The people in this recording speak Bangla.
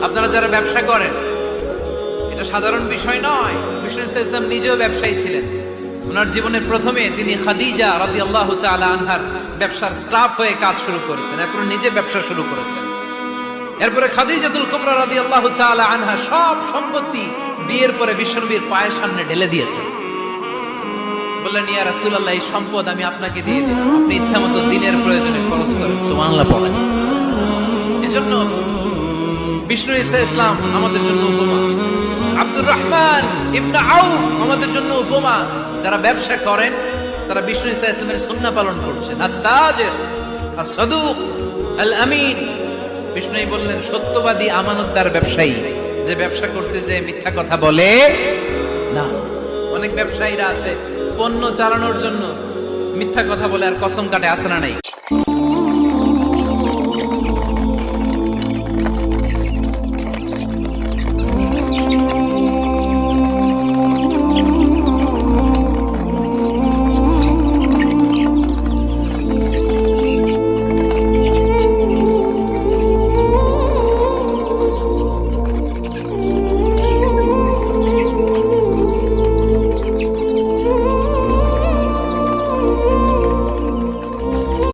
আপনারা যারা ব্যবসা করেন, এটা সাধারণ বিষয় নয়। বিষ্ণু ইসলাম নিজেও ব্যবসায়ী ছিলেন। ওনার জীবনের প্রথমে তিনি খাদিজা রাদিয়াল্লাহু তাআলা আনহার ব্যবসার স্টাফ হয়ে কাজ শুরু করেছেন, এরপর নিজে ব্যবসা শুরু করেছেন। এরপরে খাদিজাতুল কুবরা রাদিয়াল্লাহু তাআলা আনহা সব সম্পত্তি বিয়ের পরে বিশ্বনবীর পায়ের সামনে ঢেলে দিয়েছেন। বললেন, ইয়া রাসূলুল্লাহ, এই সম্পদ আমি আপনাকে দিয়ে দিলাম, আপনি ইচ্ছামতো দিনের প্রয়োজনে খরচ করেন। সুবহানাল্লাহ পড়েন। এজন্য বিষ্ণু ইসলাম আমাদের জন্য উপমা, আব্দুর রহমান ইবনে আউফ আমাদের জন্য উপমা। যারা ব্যবসা করেন তারা বিষ্ণু ইসলামের সুন্নাহ পালন করছেন। আত-তাজির আস-সাদুক আল-আমিন, বিষ্ণুই বললেন সত্যবাদী আমানতদার ব্যবসায়ী, যে ব্যবসা করতে যে মিথ্যা কথা বলে না। অনেক ব্যবসায়ীরা আছে পণ্য চালানোর জন্য মিথ্যা কথা বলে আর কসম কাটে, আছে না নাই?